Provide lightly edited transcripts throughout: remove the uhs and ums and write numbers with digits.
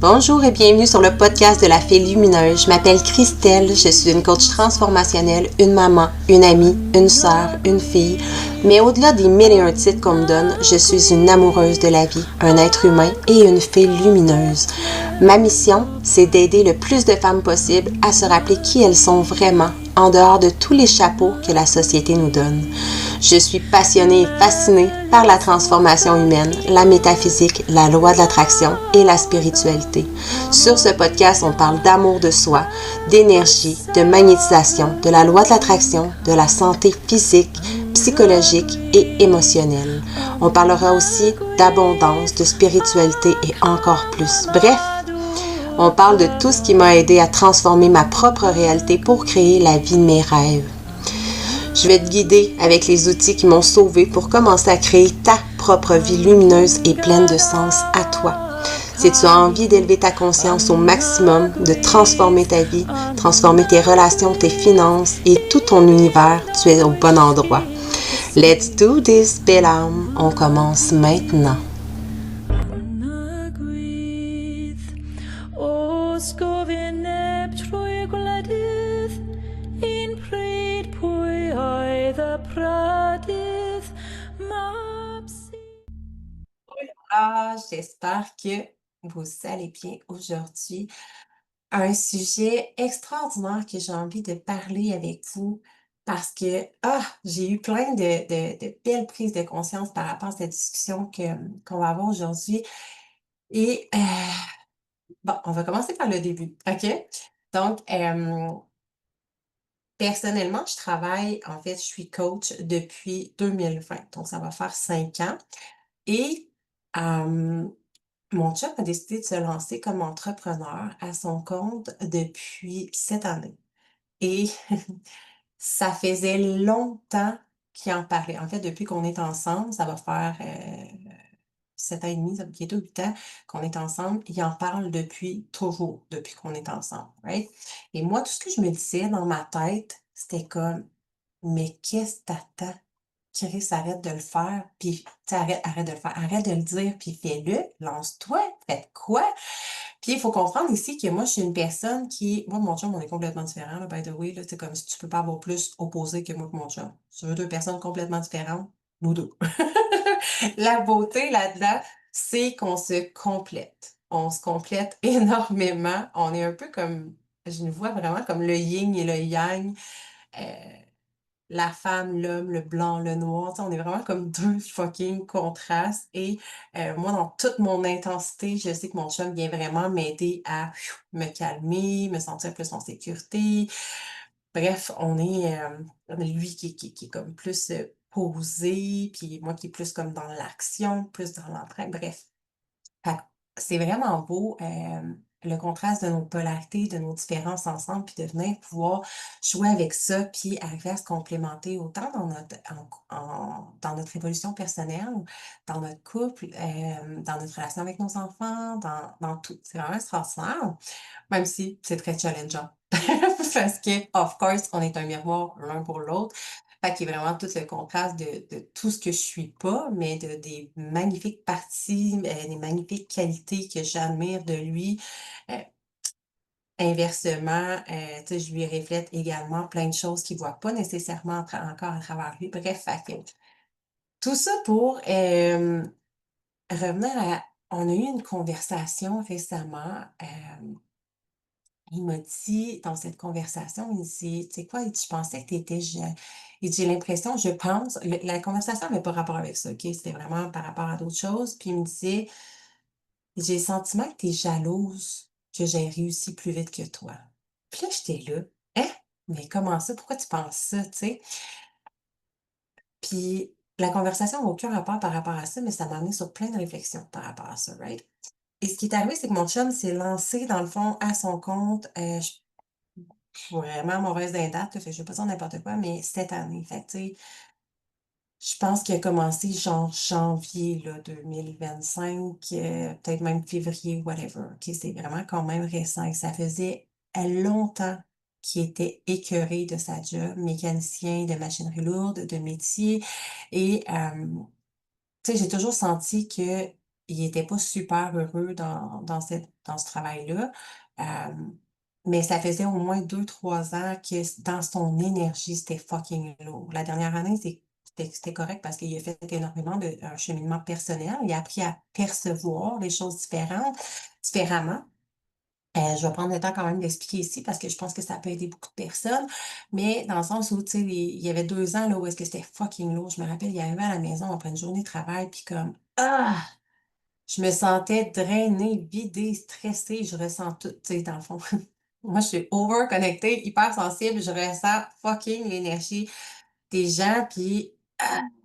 Bonjour et bienvenue sur le podcast de la Fée Lumineuse. Je m'appelle Christelle, je suis une coach transformationnelle, une maman, une amie, une sœur, une fille. Mais au-delà des 1001 titres qu'on me donne, je suis une amoureuse de la vie, un être humain et une fée lumineuse. Ma mission, c'est d'aider le plus de femmes possible à se rappeler qui elles sont vraiment, en dehors de tous les chapeaux que la société nous donne. Je suis passionnée et fascinée par la transformation humaine, la métaphysique, la loi de l'attraction et la spiritualité. Sur ce podcast, on parle d'amour de soi, d'énergie, de magnétisation, de la loi de l'attraction, de la santé physique, psychologique et émotionnelle. On parlera aussi d'abondance, de spiritualité et encore plus. Bref, on parle de tout ce qui m'a aidé à transformer ma propre réalité pour créer la vie de mes rêves. Je vais te guider avec les outils qui m'ont sauvée pour commencer à créer ta propre vie lumineuse et pleine de sens à toi. Si tu as envie d'élever ta conscience au maximum, de transformer ta vie, transformer tes relations, tes finances et tout ton univers, tu es au bon endroit. Let's do this, belle âme. On commence maintenant. J'espère que vous allez bien aujourd'hui. Un sujet extraordinaire que j'ai envie de parler avec vous parce que j'ai eu plein de belles prises de conscience par rapport à cette discussion qu'on va avoir aujourd'hui. Et bon, on va commencer par le début, OK? Donc, personnellement, en fait, je suis coach depuis 2020, donc ça va faire 5 ans. Et mon chum a décidé de se lancer comme entrepreneur à son compte depuis cette année et ça faisait longtemps qu'il en parlait. En fait, depuis qu'on est ensemble, ça va faire, 7 ans et demi, ça fait bientôt 8 ans qu'on est ensemble. Il en parle depuis toujours, depuis qu'on est ensemble, right? Et moi, tout ce que je me disais dans ma tête, c'était comme: «Mais qu'est-ce que t'attends? Chris, arrête de le faire, puis arrête de le faire, arrête de le dire, puis fais-le, lance-toi, fais quoi?» Puis il faut comprendre ici que moi, je suis une personne moi, mon chum, on est complètement différents, là, by the way, là, c'est comme si tu peux pas avoir plus opposé que moi que mon chum. Si tu veux 2 personnes complètement différentes, nous 2. La beauté là-dedans, c'est qu'on se complète. On se complète énormément. On est un peu comme, je nous vois vraiment comme le yin et le yang. Heu la femme, l'homme, le blanc, le noir, tu sais, on est vraiment comme 2 fucking contrastes et moi, dans toute mon intensité, je sais que mon chum vient vraiment m'aider à me calmer, me sentir plus en sécurité. Bref, lui qui est comme plus, posé, puis moi qui est plus comme dans l'action, plus dans l'entrain, bref. Fait que c'est vraiment beau, le contraste de nos polarités, de nos différences ensemble, puis de venir pouvoir jouer avec ça, puis arriver à se complémenter autant dans notre évolution personnelle, dans notre couple, dans notre relation avec nos enfants, dans tout. C'est vraiment extraordinaire, même si c'est très challengeant. Parce que, of course, on est un miroir l'un pour l'autre. Fait qu'il y a vraiment tout le contraste de tout ce que je suis pas, mais des magnifiques parties, des magnifiques qualités que j'admire de lui. Heu, inversement, tu sais, je lui reflète également plein de choses qu'il voit pas nécessairement encore à travers lui. Bref, fait que tout ça pour, revenir à on a eu une conversation récemment, il m'a dit dans cette conversation, il dit: «Tu sais quoi?» Il dit: «Je pensais que tu étais il dit: «J'ai l'impression, je pense» la conversation avait pas rapport avec ça, OK? C'était vraiment par rapport à d'autres choses. Puis il me disait: «J'ai le sentiment que tu es jalouse que j'ai réussi plus vite que toi». Puis là, j'étais là: «Hein? Mais comment ça? Pourquoi tu penses ça?» Tu sais? Puis la conversation n'a aucun rapport par rapport à ça, mais ça m'a amené sur plein de réflexions par rapport à ça, right? Et ce qui est arrivé, c'est que mon chum s'est lancé dans le fond à son compte, je suis vraiment mauvaise dans les dates, là, fait que je vais pas dire n'importe quoi, mais cette année. Fait que, tu sais, je pense qu'il a commencé genre janvier, là, 2025, peut-être même février, whatever. OK, c'est vraiment quand même récent et ça faisait, longtemps qu'il était écœuré de sa job, mécanicien de machinerie lourde, de métier et tu sais, j'ai toujours senti que il était pas super heureux dans ce travail-là. Mais ça faisait au moins 2 3 ans que dans son énergie, c'était fucking lourd. La dernière année, c'était correct parce qu'il a fait énormément de un cheminement personnel. Il a appris à percevoir les choses différemment. Je vais prendre le temps quand même d'expliquer ici parce que je pense que ça peut aider beaucoup de personnes. Mais dans le sens où, tu sais, il y avait 2 ans là, où est-ce que c'était fucking lourd. Je me rappelle, il arrivait à la maison après une journée de travail, puis comme ah! Je me sentais drainée, vidée, stressée. Je ressens tout, tu sais, dans le fond. Moi, je suis over connectée, hyper sensible. Je ressens fucking l'énergie des gens, puis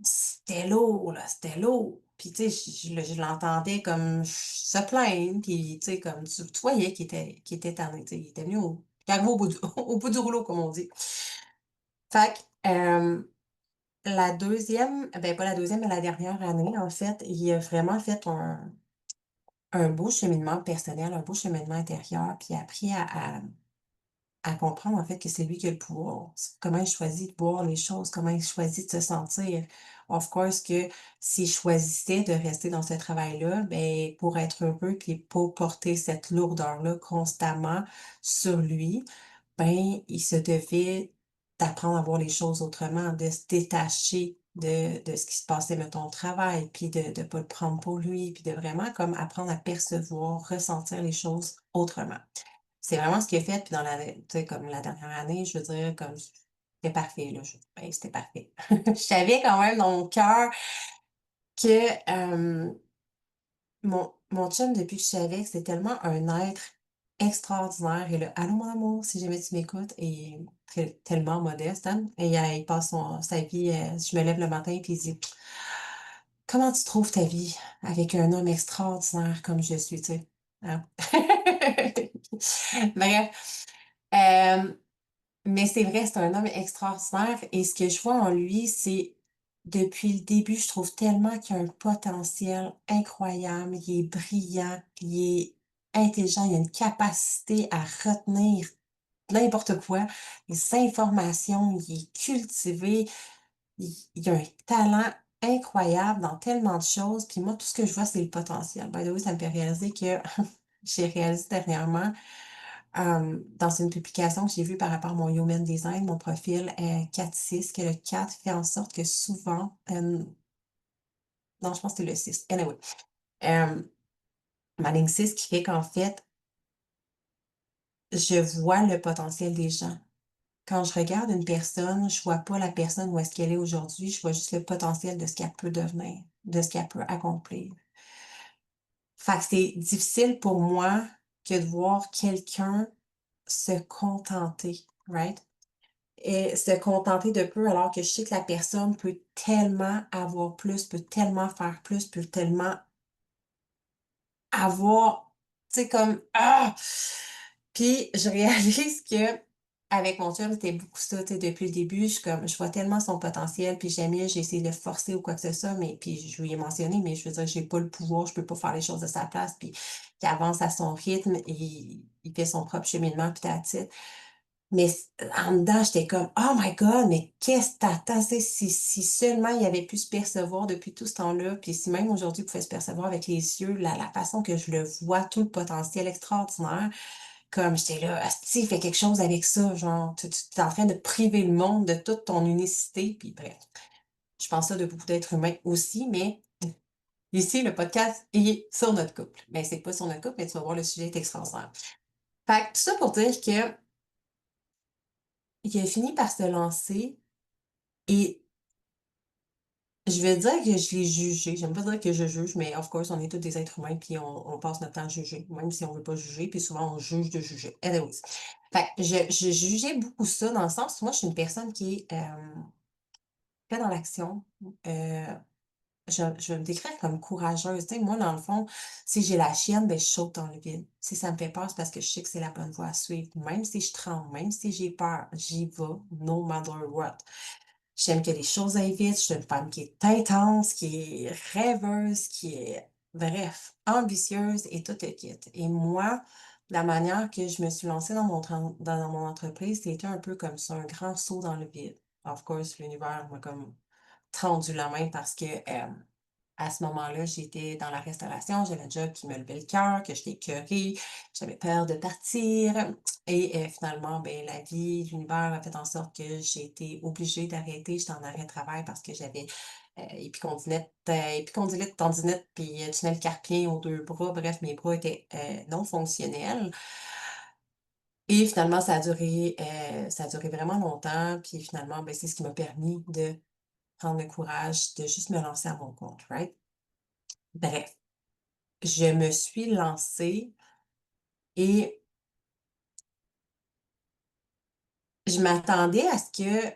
c'était lourd, là, c'était lourd. Puis, tu sais, je l'entendais comme se plaindre, puis, tu sais, comme tu voyais qu'il était tanné, tu sais, il était venu il arrivait au bout du, au bout du rouleau, comme on dit. Fait que, la deuxième, ben pas la deuxième, mais la dernière année, en fait, il a vraiment fait un beau cheminement personnel, un beau cheminement intérieur, puis appris à comprendre en fait que c'est lui qui a le pouvoir. Comment il choisit de voir les choses, comment il choisit de se sentir. Of course que s'il choisissait de rester dans ce travail-là, ben pour être heureux puis pour porter cette lourdeur-là constamment sur lui, ben il se devait d'apprendre à voir les choses autrement, de se détacher de ce qui se passait, mettons, au travail, puis de ne pas le prendre pour lui, puis de vraiment comme apprendre à percevoir, ressentir les choses autrement. C'est vraiment ce qu'il a fait, puis dans tu sais, comme la dernière année, je veux dire, comme c'était parfait, là. Ben, c'était parfait. Je savais quand même dans mon cœur que mon chum, depuis que je savais que c'était tellement un être extraordinaire, et le allô mon amour, si jamais tu m'écoutes, et tellement modeste, hein, et il passe sa vie, je me lève le matin, puis il dit comment tu trouves ta vie avec un homme extraordinaire comme je suis, tu sais? Hein? Bref. Mais c'est vrai, c'est un homme extraordinaire et ce que je vois en lui, c'est depuis le début, je trouve tellement qu'il a un potentiel incroyable. Il est brillant, il est intelligent, il a une capacité à retenir n'importe quoi, les informations, il est cultivé, il a un talent incroyable dans tellement de choses. Puis moi, tout ce que je vois, c'est le potentiel. By the way, ça me fait réaliser que j'ai réalisé dernièrement dans une publication que j'ai vue par rapport à mon Human Design, mon profil 4-6, que le 4 fait en sorte que souvent, non, je pense que c'est le 6. Anyway, euh, ma ligne 6 qui fait qu'en fait, je vois le potentiel des gens. Quand je regarde une personne, je vois pas la personne où est-ce qu'elle est aujourd'hui, je vois juste le potentiel de ce qu'elle peut devenir, de ce qu'elle peut accomplir. Fait que c'est difficile pour moi que de voir quelqu'un se contenter, right? Et se contenter de peu alors que je sais que la personne peut tellement avoir plus, peut tellement faire plus, peut tellement avoir, tu sais, comme, ah! Puis je réalise que avec mon chum, c'était beaucoup ça, tu sais, depuis le début, je vois tellement son potentiel, puis j'aime mieux, j'ai essayé de le forcer ou quoi que ce soit, mais puis je lui ai mentionné, mais je veux dire, j'ai pas le pouvoir, je peux pas faire les choses à sa place, puis il avance à son rythme, il fait son propre cheminement, puis that's it. Mais en dedans, j'étais comme: «Oh my God, mais qu'est-ce que t'attends?» Tu sais, si seulement il avait pu se percevoir depuis tout ce temps-là, puis si même aujourd'hui il pouvait se percevoir avec les yeux, la façon que je le vois, tout le potentiel extraordinaire, comme j'étais là: «Asti, fais quelque chose avec ça, genre, tu es en train de priver le monde de toute ton unicité», puis bref. Je pense ça de beaucoup d'êtres humains aussi, mais ici, le podcast est sur notre couple. Mais c'est pas sur notre couple, mais tu vas voir, le sujet est extraordinaire. Fait que tout ça pour dire que il a fini par se lancer. Et je vais dire que je l'ai jugé. J'aime pas dire que je juge, mais of course, on est tous des êtres humains, puis on passe notre temps à juger, même si on veut pas juger, puis souvent on juge de juger. Anyways. Fait que je jugeais beaucoup ça dans le sens où moi, je suis une personne qui est très dans l'action. Euh, je vais me décrire comme courageuse. Tu sais, moi, dans le fond, si j'ai la chienne, ben, je saute dans le vide. Si ça me fait peur, c'est parce que je sais que c'est la bonne voie à suivre. Même si je tremble, même si j'ai peur, j'y vais, no matter what. J'aime que les choses aillent vite. Je suis une femme qui est intense, qui est rêveuse, qui est, bref, ambitieuse et tout le kit. Et moi, la manière que je me suis lancée dans mon entreprise, c'était un peu comme ça, un grand saut dans le vide. Of course, l'univers m'a comme tendu la main parce que À ce moment-là, j'étais dans la restauration, j'avais un job qui me levait le cœur, que j'étais écœurée, j'avais peur de partir et finalement, ben, la vie, l'univers a fait en sorte que j'ai été obligée d'arrêter. J'étais en arrêt de travail parce que j'avais, épicondylite, tendinite, puis tunnel carpien aux 2 bras. Bref, mes bras étaient, non fonctionnels et finalement ça a duré vraiment longtemps. Puis finalement, ben, c'est ce qui m'a permis de prendre le courage de juste me lancer à mon compte, right? Bref. Je me suis lancée et je m'attendais à ce que,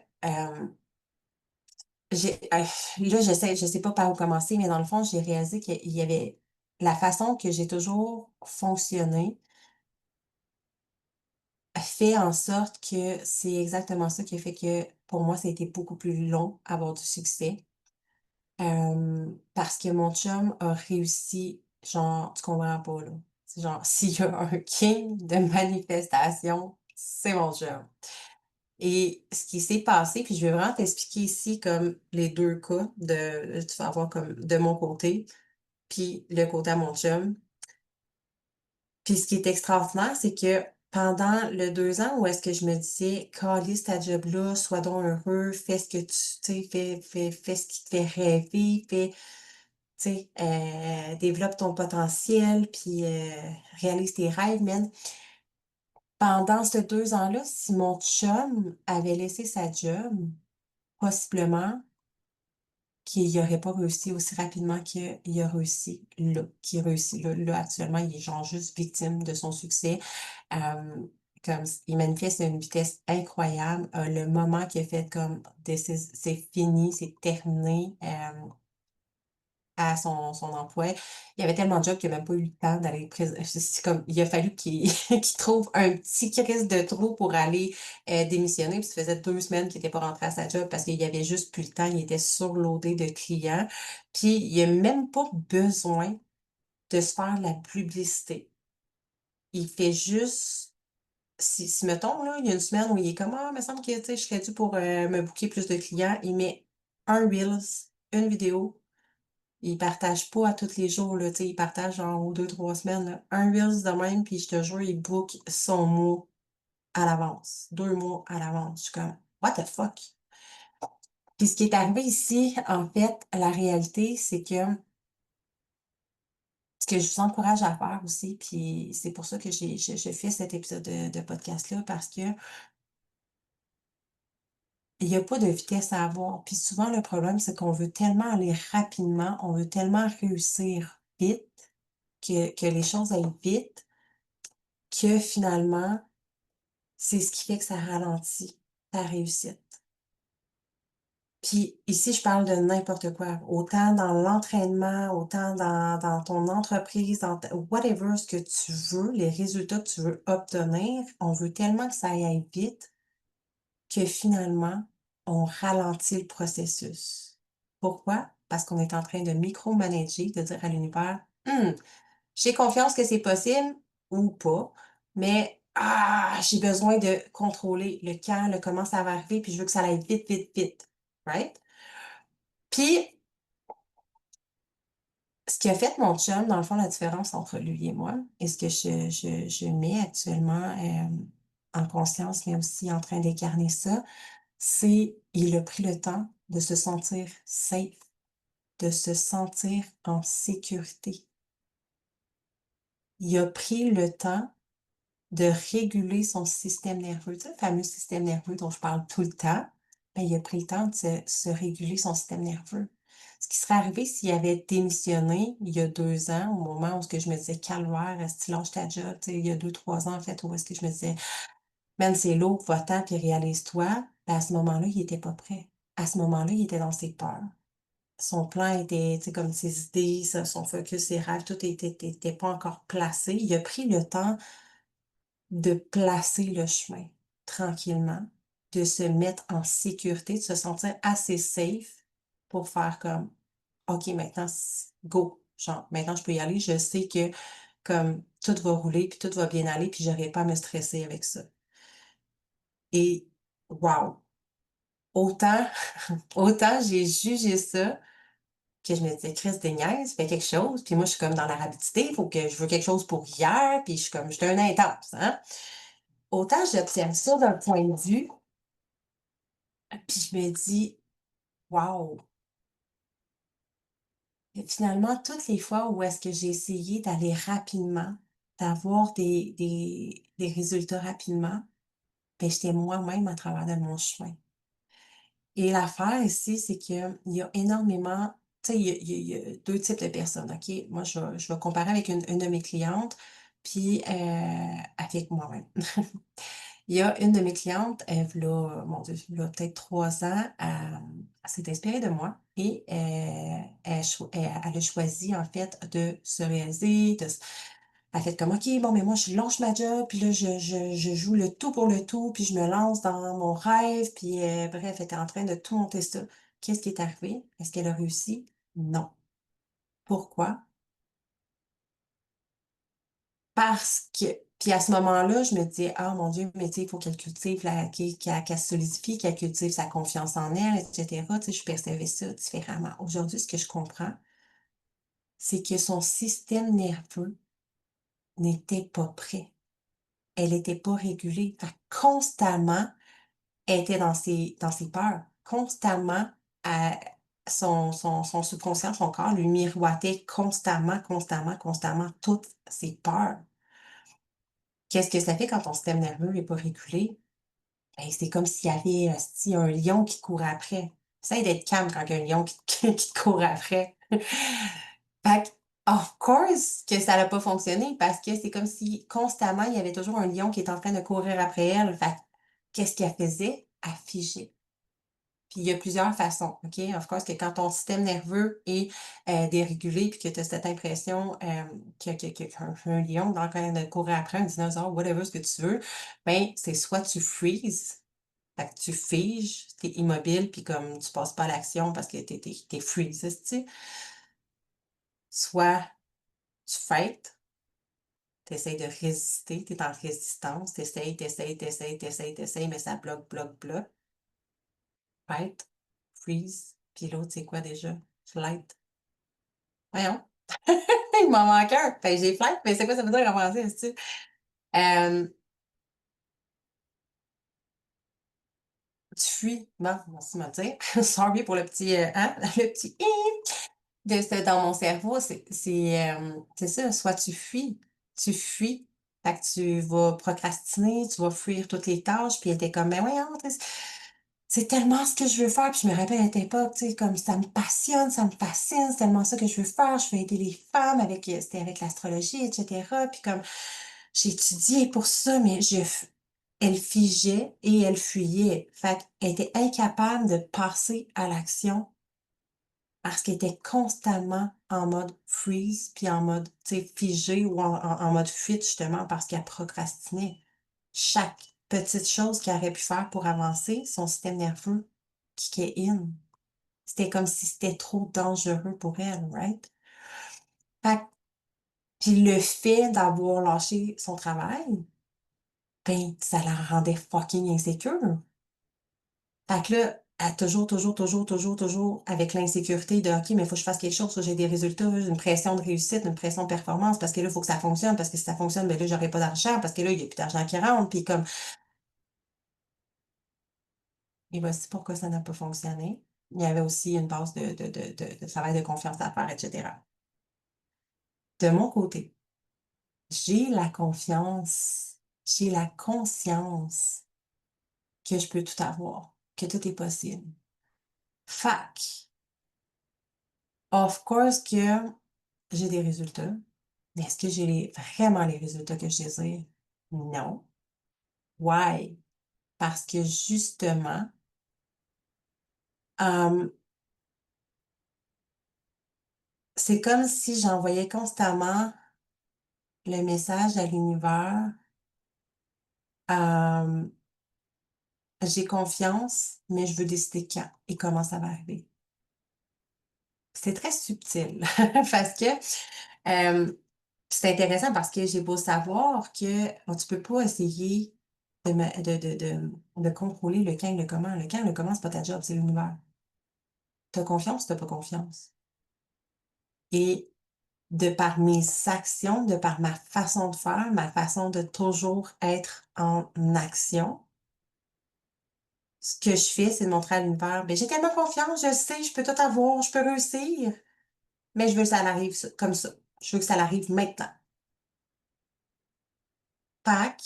j'ai là, je sais pas par où commencer, mais dans le fond, j'ai réalisé qu'il y avait la façon que j'ai toujours fonctionné fait en sorte que c'est exactement ça qui a fait que, pour moi, ça a été beaucoup plus long à avoir du succès. Parce que mon chum a réussi, genre, tu comprends pas, là. C'est genre, s'il y a un king de manifestation, c'est mon chum. Et ce qui s'est passé, puis je vais vraiment t'expliquer ici comme les 2 cas de tu vas avoir comme de mon côté, puis le côté à mon chum. Puis ce qui est extraordinaire, c'est que pendant le 2 ans où est-ce que je me disais: «Calisse ta job là, sois donc heureux, fais ce que tu sais, fais ce qui te fait rêver, fais tu sais, développe ton potentiel, puis réalise tes rêves, man». Pendant ces 2 ans-là, si mon chum avait laissé sa job, possiblement qu'il aurait pas réussi aussi rapidement qu'il a réussi là, qu'il réussit là. Là, actuellement, il est genre juste victime de son succès. Hem, comme il manifeste à une vitesse incroyable. Le moment qu'il a fait comme «This is c'est fini, c'est terminé», à son emploi. Il y avait tellement de jobs qu'il a même pas eu le temps d'aller c'est comme il a fallu qu'il qu'il trouve un petit crisse de trou pour aller, démissionner. Puis ça faisait 2 semaines qu'il était pas rentré à sa job parce qu'il y avait juste plus le temps. Il était surloadé de clients. Puis il a même pas besoin de se faire de la publicité. Il fait juste si mettons là, il y a une semaine où il est comme: «Ah, me semble que, tu sais, je serais dû pour, me booker plus de clients», il met un reels, une vidéo. Il partage pas à tous les jours, là, tu sais, il partage genre aux 2-3 semaines, là. Un reels de même, puis je te jure, il book son mois à l'avance, 2 mois à l'avance. Je suis comme: «What the fuck?» Puis ce qui est arrivé ici, en fait, la réalité, c'est que ce que je vous encourage à faire aussi, puis c'est pour ça que je fais cet épisode de podcast-là, parce que il y a pas de vitesse à avoir. Puis souvent, le problème, c'est qu'on veut tellement aller rapidement, on veut tellement réussir vite, que les choses aillent vite, que finalement, c'est ce qui fait que ça ralentit ta réussite. Puis ici, je parle de n'importe quoi, autant dans l'entraînement, autant dans ton entreprise, dans ta whatever ce que tu veux, les résultats que tu veux obtenir, on veut tellement que ça aille vite que finalement, on ralentit le processus. Pourquoi? Parce qu'on est en train de micromanager, de dire à l'univers: «Mmh, j'ai confiance que c'est possible ou pas, mais j'ai besoin de contrôler le quand, le comment ça va arriver, puis je veux que ça aille vite, vite, vite». Right? Puis, ce qui a fait mon chum, dans le fond, la différence entre lui et moi, et ce que je mets actuellement en conscience, mais aussi en train d'incarner ça, c'est il a pris le temps de se sentir safe, de se sentir en sécurité. Il a pris le temps de réguler son système nerveux. Tu sais, le fameux système nerveux dont je parle tout le temps, ben, il a pris le temps de se réguler son système nerveux. Ce qui serait arrivé s'il avait démissionné il y a 2 ans, au moment où ce que je me disais: «Calvaire, est-ce lâches ta job», tu sais, il y a 2-3 ans, en fait, où est-ce que je me disais: «Man, c'est lourd, va-t'en puis réalise-toi». Ben, à ce moment-là, il était pas prêt. À ce moment-là, il était dans ses peurs. Son plan était, tu sais, comme ses idées, son focus, ses rêves, tout était pas encore placé. Il a pris le temps de placer le chemin tranquillement, de se mettre en sécurité, de se sentir assez safe pour faire comme: «OK, maintenant go, genre maintenant je peux y aller, je sais que comme tout va rouler, puis tout va bien aller, puis j'aurai pas à me stresser avec ça». Et waouh! Autant autant j'ai jugé ça que je me disais: «Christ des niaises, fais quelque chose». Puis moi, je suis comme dans la rapidité, faut que je veux quelque chose pour hier, puis je suis comme j'étais un intense, hein. Autant j'observe ça d'un point de vue, puis je me dis: «Waouh!» Et finalement, toutes les fois où est-ce que j'ai essayé d'aller rapidement, d'avoir des résultats rapidement, ben j'étais moi-même à travers de mon chemin. Et l'affaire ici, c'est qu'il y a énormément, tu sais, il y a 2 types de personnes, OK? Moi, je vais comparer avec une de mes clientes, puis, avec moi-même. Il y a une de mes clientes, mon Dieu, v'là peut-être 3 ans, elle s'est inspirée de moi et elle a choisi, en fait, de se réaliser, elle fait comme: «OK, bon, mais moi, je lâche ma job, puis là, je joue le tout pour le tout, puis je me lance dans mon rêve», puis bref, elle était en train de tout monter ça. Qu'est-ce qui est arrivé? Est-ce qu'elle a réussi? Non. Pourquoi? Parce que puis à ce moment-là, je me disais: «Ah mon Dieu, mais tu sais, il faut qu'elle cultive qu'elle se solidifie, qu'elle cultive sa confiance en elle et cetera». Tu sais, je percevais ça différemment. Aujourd'hui, ce que je comprends, c'est que son système nerveux n'était pas prêt. Elle était pas régulée. Fait que constamment, elle était dans ses peurs. Constamment, son subconscient, son corps lui miroitait constamment, constamment, constamment toutes ses peurs. Qu'est-ce que ça fait quand ton système nerveux est pas régulé? Ben, c'est comme s'il y avait, esti, un lion qui te courait après. Essaye d'être calme quand il y a un lion qui te qui te court après. Fait que, of course que ça n'a pas fonctionné parce que c'est comme si constamment, il y avait toujours un lion qui est en train de courir après elle. Fait que qu'est-ce qu'elle faisait? Elle figeait. Puis il y a plusieurs façons, OK? Of course que quand ton système nerveux est, dérégulé puis que tu as cette impression, qu'un lion est en train de courir après un dinosaure, whatever ce que tu veux, ben, c'est soit tu freezes, fait que tu figes, tu es immobile puis comme tu passes pas à l'action parce que tu es freeze, tu soit tu fight, tu essaies de résister, tu es en résistance, tu essaies, tu essaies, tu essaies, tu essaies, tu essaies, mais ça bloque, bloque, bloque. Fight, freeze, puis l'autre, c'est quoi déjà? Flight. Voyons, il m'en manque un. Fait que j'ai flight, mais c'est quoi ça veut dire en français, esti? Hem, tu fuis. Bon, merci de me le dire. Sorry pour le petit, hein, le petit «hic» de ce dans mon cerveau. C'est ça, soit tu fuis, fait que tu vas procrastiner, tu vas fuir toutes les tâches, puis elle était comme: «Ben voyons, tu sais, c'est tellement ce que je veux faire». Puis je me rappelle à cette époque, tu sais, comme ça me passionne, ça me fascine, c'est tellement ça que je veux faire. Je veux aider les femmes avec, c'était avec l'astrologie et cetera. Puis comme j'ai étudié pour ça, mais elle figeait et elle fuyait. Fait qu'elle était incapable de passer à l'action parce qu'elle était constamment en mode freeze, puis en mode, tu sais, figé ou en mode fuite justement parce qu'elle procrastinait. Chaque petite chose qu'elle aurait pu faire pour avancer, son système nerveux kickait in. C'était comme si c'était trop dangereux pour elle, right? Fait que puis le fait d'avoir lâché son travail, ben, ça la rendait fucking insécure. Fait que là, à toujours, toujours, toujours, toujours, toujours avec l'insécurité de: «OK, mais il faut que je fasse quelque chose, faut que j'ai des résultats, une pression de réussite, une pression de performance parce que là, il faut que ça fonctionne, parce que si ça fonctionne, ben là, j'aurai pas d'argent, parce que là, il y a plus d'argent qui rentre», puis comme et voici pourquoi ça n'a pas fonctionné. Il y avait aussi une base de travail de confiance à faire et cetera. De mon côté, j'ai la confiance, j'ai la conscience que je peux tout avoir, que tout est possible. Fac, of course que j'ai des résultats, mais est-ce que j'ai vraiment les résultats que je désire? Non. Why? Parce que justement, hem, c'est comme si j'envoyais constamment le message à l'univers, hem, j'ai confiance, mais je veux décider quand et comment ça va arriver. C'est très subtil parce que, hem, c'est intéressant parce que j'ai beau savoir que, tu peux pas essayer de contrôler le quand et le comment. Le quand et le comment, c'est pas ta job, c'est l'univers. Tu as confiance ou tu as pas confiance? et de par mes actions, de par ma façon de faire, ma façon de toujours être en action, ce que je fais, c'est de montrer à l'univers: «Beh, j'ai tellement confiance, je sais, je peux tout avoir, je peux réussir, mais je veux que ça arrive comme ça. Je veux que ça arrive maintenant». Tac,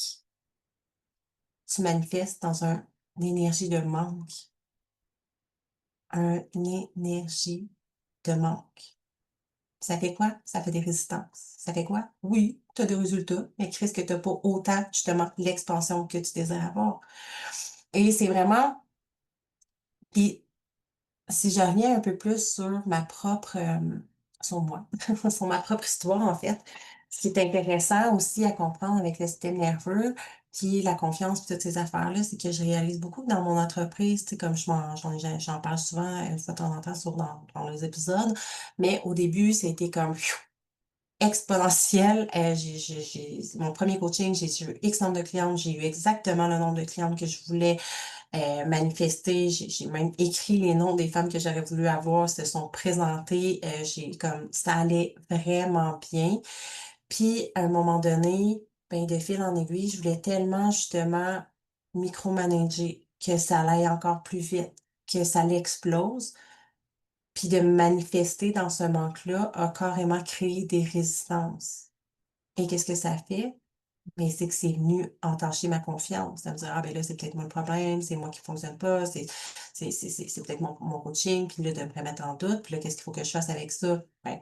tu manifestes dans une énergie de manque, une énergie de manque. Ça fait quoi? Ça fait des résistances. Ça fait quoi? Oui, tu as des résultats, mais Christ que tu as pas autant, justement, l'expansion que tu désires avoir. Et c'est vraiment puis si je reviens un peu plus sur ma propre, sur moi, sur ma propre histoire, en fait, ce qui est intéressant aussi à comprendre avec le système nerveux, puis la confiance, puis toutes ces affaires-là, c'est que je réalise beaucoup que dans mon entreprise, tu sais, comme j'en parle souvent, une fois de temps en temps dans les épisodes, mais au début, c'était comme exponentielle. Mon premier coaching, j'ai eu X nombre de clientes, j'ai eu exactement le nombre de clientes que je voulais manifester. J'ai même écrit les noms des femmes que j'aurais voulu avoir, se sont présentées. J'ai comme ça allait vraiment bien. Puis à un moment donné, ben, de fil en aiguille, je voulais tellement justement micromanager que ça allait encore plus vite, que ça l'explose. Puis de me manifester dans ce manque-là a carrément créé des résistances. Et qu'est-ce que ça fait? Mais c'est que c'est venu entacher ma confiance, de me dire: «Ah ben là, c'est peut-être moi le problème, c'est moi qui fonctionne pas, c'est peut-être mon coaching», puis là, de me remettre en doute, puis là, qu'est-ce qu'il faut que je fasse avec ça? Ben,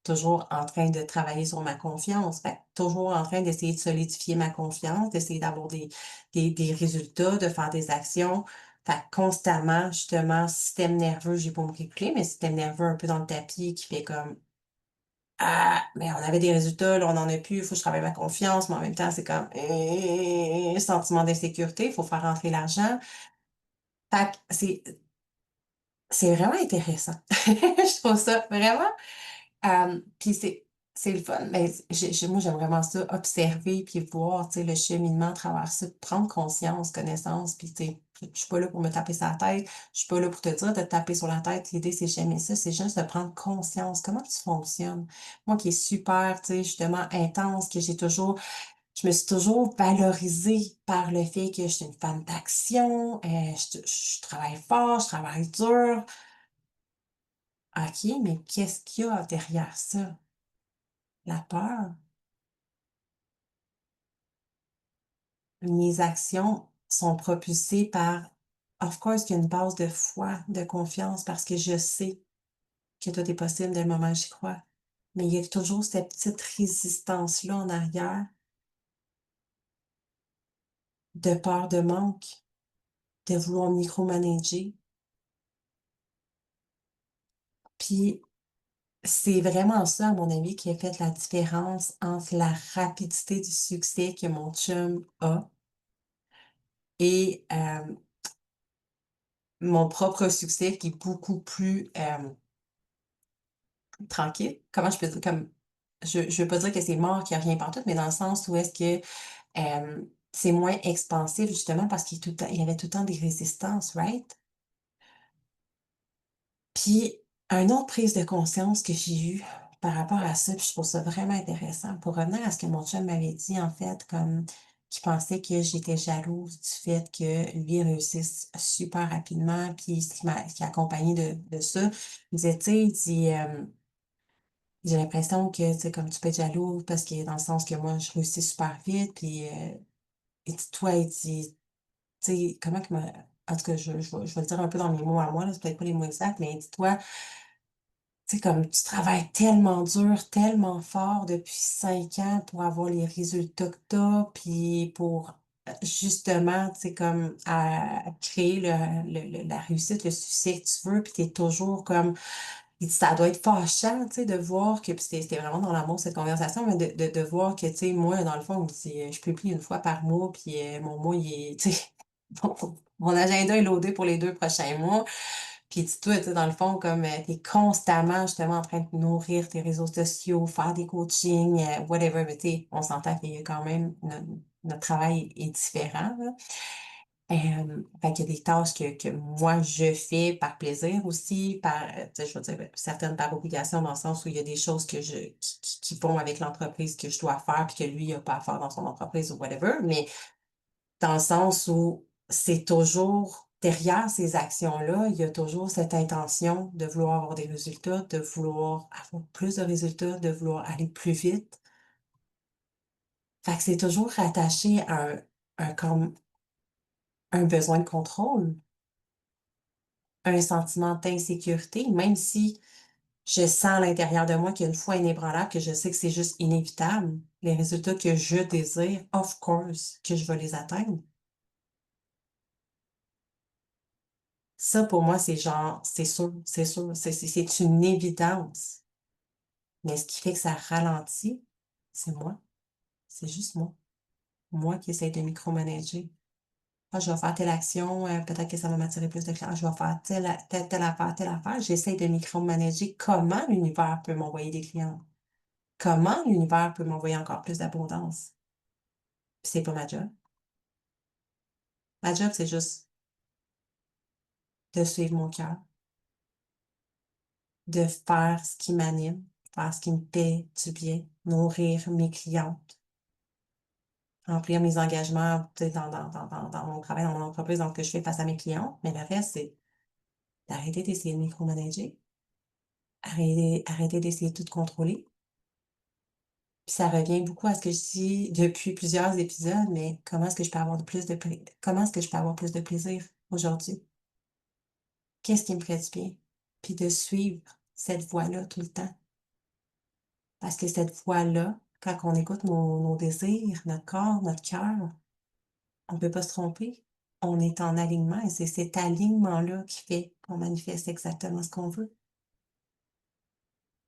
toujours en train de travailler sur ma confiance, fait que toujours en train d'essayer de solidifier ma confiance, d'essayer d'avoir des résultats, de faire des actions. Fait que constamment, justement, système nerveux, j'ai pas me réguler, mais système nerveux un peu dans le tapis qui fait comme: «Ah, mais on avait des résultats, là, on en a plus, il faut que je travaille ma confiance», mais en même temps, c'est comme sentiment d'insécurité, il faut faire rentrer l'argent. Fait que c'est vraiment intéressant. Je trouve ça vraiment, puis c'est le fun, mais moi, j'aime vraiment ça, observer puis voir, tu sais, le cheminement à travers ça, prendre conscience, connaissance, puis tu sais, je suis pas là pour me taper sur la tête, je suis pas là pour te dire de te taper sur la tête. L'idée, c'est jamais ça, c'est juste de prendre conscience. Comment tu fonctionnes? Moi qui est super, tu sais, justement intense, que je me suis toujours valorisée par le fait que je suis une femme d'action, je travaille fort, je travaille dur. OK, mais qu'est-ce qu'il y a derrière ça? La peur. Mes actions sont propulsées par of course, il y a une base de foi, de confiance parce que je sais que tout est possible dès le moment où j'y crois. Mais il y a toujours cette petite résistance-là en arrière de peur de manque, de vouloir micromanager. Puis c'est vraiment ça, à mon avis, qui a fait la différence entre la rapidité du succès que mon chum a et mon propre succès qui est beaucoup plus, tranquille. Comment je peux dire? Comme je veux pas dire que c'est mort, qu'il y a rien pantoute, mais dans le sens où est-ce que, c'est moins expansif justement parce qu'il y avait tout le temps des résistances, right? Puis, une autre prise de conscience que j'ai eue par rapport à ça, puis je trouve ça vraiment intéressant, pour revenir à ce que mon chum m'avait dit, en fait, comme qu'il pensait que j'étais jalouse du fait que lui réussisse super rapidement, puis ce qui a accompagné de ça, il disait, tu sais, il dit, «J'ai l'impression que, tu sais, comme tu peux être jaloux parce que dans le sens que moi, je réussis super vite, puis, il dit: "Toi", il dit, tu sais, comment qu'il m'a en tout cas, je vais le dire un peu dans mes mots à moi, là, c'est peut-être pas les mots exacts, mais il dit: «Toi, tu sais, comme tu travailles tellement dur, tellement fort depuis 5 ans pour avoir les résultats que tu as, puis pour, justement, tu sais, comme à créer la réussite, le succès que tu veux, puis tu es toujours comme il dit: «Ça doit être fâchant, tu sais, de voir que» puis c'était vraiment dans l'amour cette conversation, mais de voir que, tu sais, moi, dans le fond, il dit: «Je publie une fois par mois, puis, mon mois, il est» tu sais, mon agenda est loadé pour les 2 prochains mois. Puis dis-toi, tu sais, dans le fond, comme, tu es constamment, justement, en train de nourrir tes réseaux sociaux, faire des coachings, whatever, mais tu sais, on s'entend qu'il y a quand même notre travail est différent, là. Fait qu'il y a des tâches que moi je fais par plaisir aussi, par, tu sais, je veux dire, certaines par obligation dans le sens où il y a des choses que je qui vont avec l'entreprise que je dois faire puis que lui il a pas à faire dans son entreprise ou whatever, mais dans le sens où c'est toujours derrière ces actions-là, il y a toujours cette intention de vouloir avoir des résultats, de vouloir avoir plus de résultats, de vouloir aller plus vite. Fait que c'est toujours rattaché à comme un besoin de contrôle, un sentiment d'insécurité, même si je sens à l'intérieur de moi qu'il y a une foi inébranlable, que je sais que c'est juste inévitable. Les résultats que je désire, of course, que je vais les atteindre. Ça, pour moi, c'est genre, c'est sûr, c'est une évidence. Mais ce qui fait que ça ralentit, c'est moi. C'est juste moi. Moi qui essaye de micromanager. Ah, je vais faire telle action, peut-être que ça va m'attirer plus de clients. Je vais faire telle affaire, telle affaire. J'essaie de micromanager comment l'univers peut m'envoyer des clients. Comment l'univers peut m'envoyer encore plus d'abondance. Puis c'est pas ma job. Ma job, c'est juste de suivre mon cœur, de faire ce qui m'anime, faire ce qui me fait du bien, nourrir mes clientes, remplir mes engagements, tu sais, dans mon travail, dans mon entreprise, dans ce que je fais face à mes clients. Mais le reste, c'est d'arrêter d'essayer de micromanager, arrêter d'essayer de tout contrôler. Puis ça revient beaucoup à ce que je dis depuis plusieurs épisodes, mais comment est-ce que je peux avoir comment est-ce que je peux avoir plus de plaisir aujourd'hui? Qu'est-ce qui me ferait du bien? Puis de suivre cette voie-là tout le temps. Parce que cette voie-là, quand on écoute nos désirs, notre corps, notre cœur, on ne peut pas se tromper. On est en alignement et c'est cet alignement-là qui fait qu'on manifeste exactement ce qu'on veut.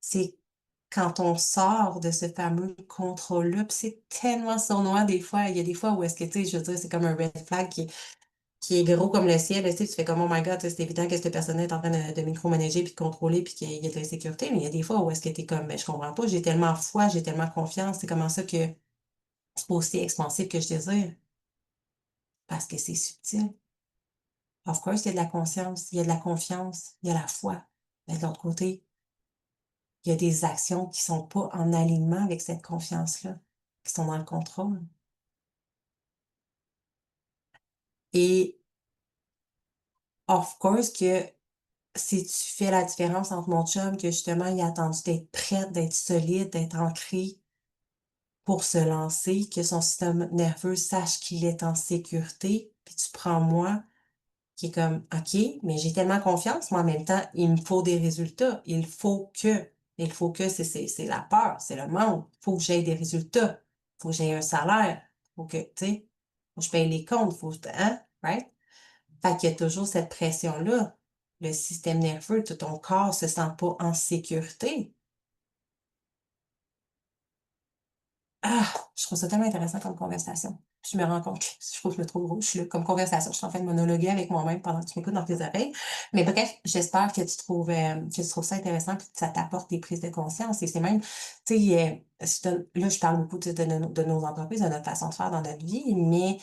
C'est quand on sort de ce fameux contrôle-là, puis c'est tellement sournois des fois. Il y a des fois où est-ce que, tu sais, je veux dire, c'est comme un red flag qui est gros comme le ciel. Tu sais, tu fais comme, oh my God, tu sais, c'est évident que cette personne est en train de micromanager puis de contrôler puis qu'il y a de l'insécurité. Mais il y a des fois où est-ce que tu es comme, mais je comprends pas, j'ai tellement foi, j'ai tellement confiance. C'est comment ça que c'est pas aussi expansif que je désire? Parce que c'est subtil. Of course, il y a de la conscience, il y a de la confiance, il y a la foi. Mais de l'autre côté, il y a des actions qui sont pas en alignement avec cette confiance-là, qui sont dans le contrôle. Et of course que si tu fais la différence entre mon chum, que justement, il a attendu d'être prête, d'être solide, d'être ancré pour se lancer, que son système nerveux sache qu'il est en sécurité, puis tu prends moi, qui est comme, OK, mais j'ai tellement confiance, mais en même temps, il me faut des résultats. C'est la peur, c'est le manque. Il faut que j'aie des résultats. Il faut que j'aie un salaire. Il faut que, tu sais, faut que je paye les comptes. Faut, hein, right? Fait qu'il y a toujours cette pression-là. Le système nerveux, tout ton corps se sent pas en sécurité. Ah! Je trouve ça tellement intéressant comme conversation. Je me rends compte que je trouve que je me trouve rouge, je suis là comme conversation. Je suis en train de monologuer avec moi-même pendant que tu m'écoutes dans tes oreilles. Mais bref, j'espère que tu trouves ça intéressant puis que ça t'apporte des prises de conscience. Et c'est même, tu sais, là, je parle beaucoup de nos entreprises, de notre façon de faire dans notre vie, mais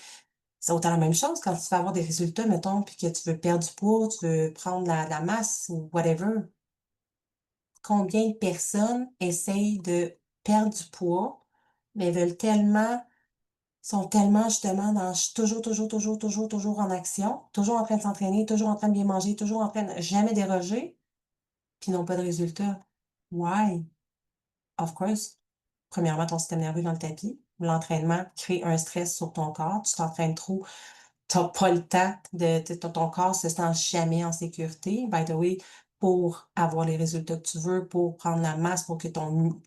c'est autant la même chose quand tu veux avoir des résultats, mettons, puis que tu veux perdre du poids, tu veux prendre la masse ou whatever. Combien de personnes essayent de perdre du poids, mais veulent tellement sont tellement justement dans toujours en action, toujours en train de s'entraîner, toujours en train de bien manger, toujours en train de jamais déroger, puis n'ont pas de résultat. Why? Of course, premièrement, ton système nerveux dans le tapis. L'entraînement crée un stress sur ton corps. Tu t'entraînes trop. Tu n'as pas le temps ton corps se sent jamais en sécurité. By the way, pour avoir les résultats que tu veux, pour prendre la masse, pour que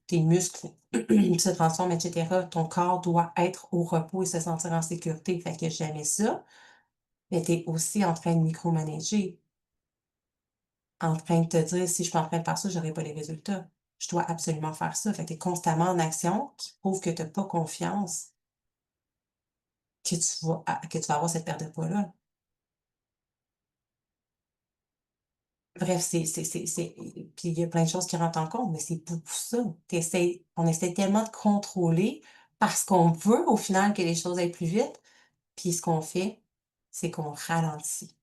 tes muscles se transforment, etc., ton corps doit être au repos et se sentir en sécurité. Fait que jamais ça. Mais tu es aussi en train de micromanager, en train de te dire si je suis en train de faire ça, j'aurai pas les résultats. Je dois absolument faire ça. Fait que tu es constamment en action qui prouve que tu n'as pas confiance que tu vas avoir cette perte de poids-là. Bref, puis il y a plein de choses qui rentrent en compte, mais c'est beaucoup ça. On essaie tellement de contrôler parce qu'on veut au final que les choses aillent plus vite, puis ce qu'on fait, c'est qu'on ralentit.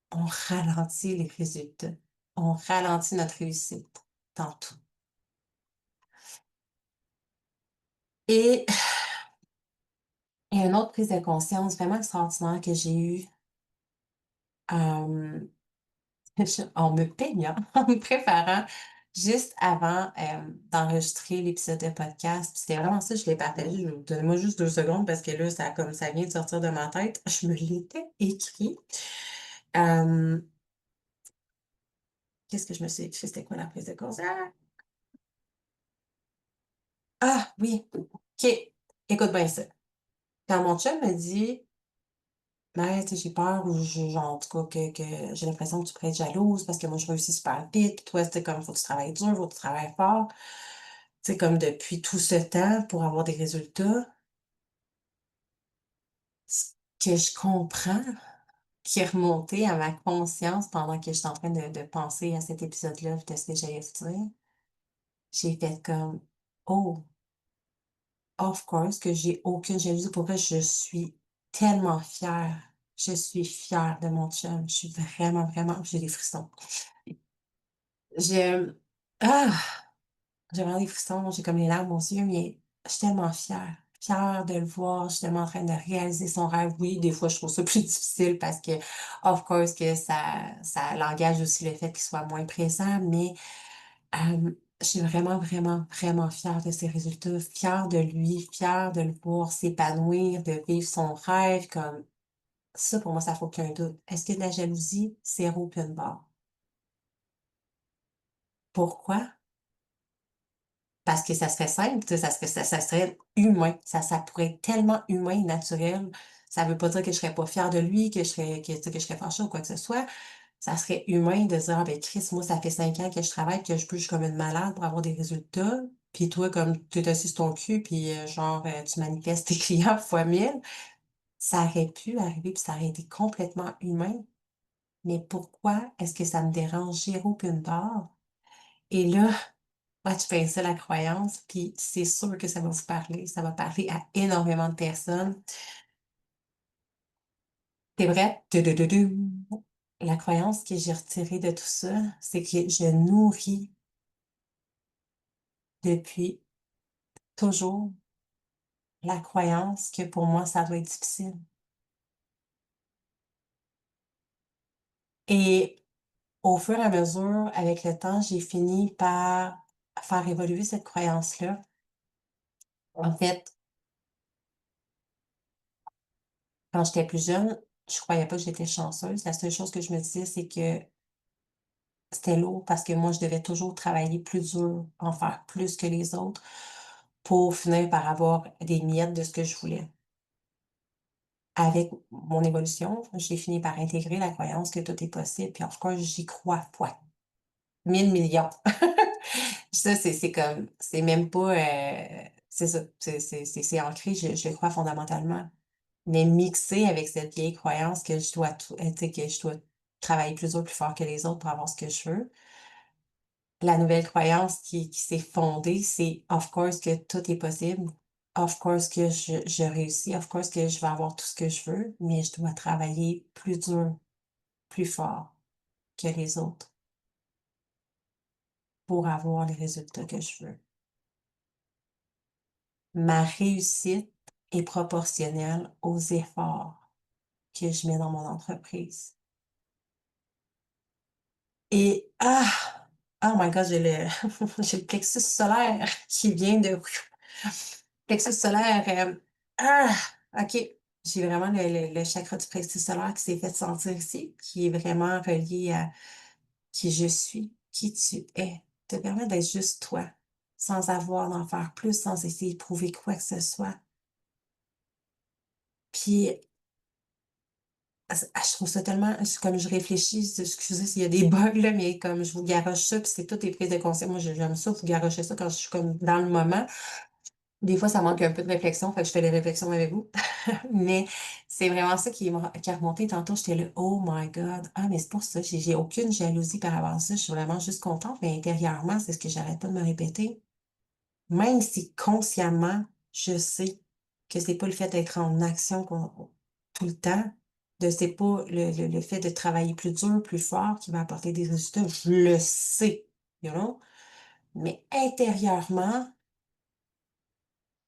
On ralentit les résultats. On ralentit notre réussite dans tout. Et il y a une autre prise de conscience vraiment extraordinaire que j'ai eue, hem, en me peignant, en me préparant juste avant, d'enregistrer l'épisode de podcast. Puis c'était vraiment ça, je l'ai partagé. Donnez-moi juste 2 secondes parce que là, ça vient de sortir de ma tête. Je me l'étais écrit. Hem, qu'est-ce que je me suis écrit? C'était quoi la prise de conscience? Ah oui, OK. Écoute bien ça. Quand mon chum me dit: «Ben, tu sais, j'ai peur ou genre, en tout cas, que j'ai l'impression que tu pourrais être jalouse parce que moi, je réussis super vite, puis toi, c'est comme, faut que tu travailles dur, faut que tu travailles fort». Tu sais, comme depuis tout ce temps pour avoir des résultats, ce que je comprends, qui est remonté à ma conscience pendant que j'étais en train de penser à cet épisode-là, de ce que j'allais te dire, j'ai fait comme: «Oh, of course que j'ai aucune jalousie». Pour vrai, je suis tellement fière. Je suis fière de mon chum. Je suis vraiment, vraiment j'ai des frissons. Je ah! J'ai vraiment des frissons, j'ai comme les larmes aux yeux, mais je suis tellement fière. Fière de le voir justement en train de réaliser son rêve. Oui, des fois, je trouve ça plus difficile parce que, of course, que ça l'engage aussi le fait qu'il soit moins présent, mais je suis vraiment, vraiment, vraiment fière de ses résultats, fière de lui, fière de le voir s'épanouir, de vivre son rêve comme ça, pour moi, ça fait aucun doute. Est-ce qu'il y a de la jalousie? Zéro puis une barre. Pourquoi? Parce que ça serait simple, tu sais, ça serait humain. Ça pourrait être tellement humain et naturel. Ça veut pas dire que je serais pas fière de lui, tu sais, que je serais fâchée ou quoi que ce soit. Ça serait humain de dire: «Ah ben Chris, moi, ça fait 5 ans que je travaille, que je bûche comme une malade pour avoir des résultats. Puis toi, comme tu es assis sur ton cul, puis genre, tu manifestes tes clients fois 1000». Ça aurait pu arriver, puis ça aurait été complètement humain. Mais pourquoi est-ce que ça me dérange zéro puis une barre? Et là, ouais, tu fais ça, la croyance, puis c'est sûr que ça va vous parler. Ça va parler à énormément de personnes. Tu es prête? Tudududu. La croyance que j'ai retirée de tout ça, c'est que je nourris depuis toujours la croyance que pour moi, ça doit être difficile. Et au fur et à mesure, avec le temps, j'ai fini par faire évoluer cette croyance-là. En fait, quand j'étais plus jeune, je croyais pas que j'étais chanceuse. La seule chose que je me disais, c'est que c'était lourd parce que moi, je devais toujours travailler plus dur, en faire plus que les autres pour finir par avoir des miettes de ce que je voulais. Avec mon évolution, j'ai fini par intégrer la croyance que tout est possible, puis of course, j'y crois fois 1000 millions. Ça, c'est comme c'est même pas, c'est ça, c'est ancré, je le crois fondamentalement. Mais mixé avec cette vieille croyance que je dois tout tu sais, que je dois travailler plus dur, plus fort que les autres pour avoir ce que je veux. La nouvelle croyance qui s'est fondée, c'est of course que tout est possible. Of course que je réussis. Of course que je vais avoir tout ce que je veux, mais je dois travailler plus dur, plus fort que les autres pour avoir les résultats que je veux. Ma réussite est proportionnelle aux efforts que je mets dans mon entreprise. Et oh my God, j'ai le j'ai le plexus solaire qui vient de plexus solaire, ah! OK. J'ai vraiment le chakra du plexus solaire qui s'est fait sentir ici, qui est vraiment relié à qui je suis, qui tu es. Te permettre d'être juste toi, sans avoir d'en faire plus, sans essayer de prouver quoi que ce soit. Puis, je trouve ça tellement comme je réfléchis, excusez s'il y a des bugs là, mais comme je vous garoche ça, puis c'est toutes les prises de conscience. Moi, j'aime ça, vous garocher ça quand je suis comme dans le moment. Des fois, ça manque un peu de réflexion, fait que je fais des réflexions avec vous. Mais c'est vraiment ça qui a remonté tantôt. J'étais là: «Oh my God! Ah, mais c'est pour ça, j'ai aucune jalousie par rapport à ça. Je suis vraiment juste contente», mais intérieurement, c'est ce que j'arrête pas de me répéter. Même si consciemment, je sais que c'est pas le fait d'être en action qu'on tout le temps, C'est pas le fait de travailler plus dur, plus fort qui va apporter des résultats. Je le sais, you know? Mais intérieurement,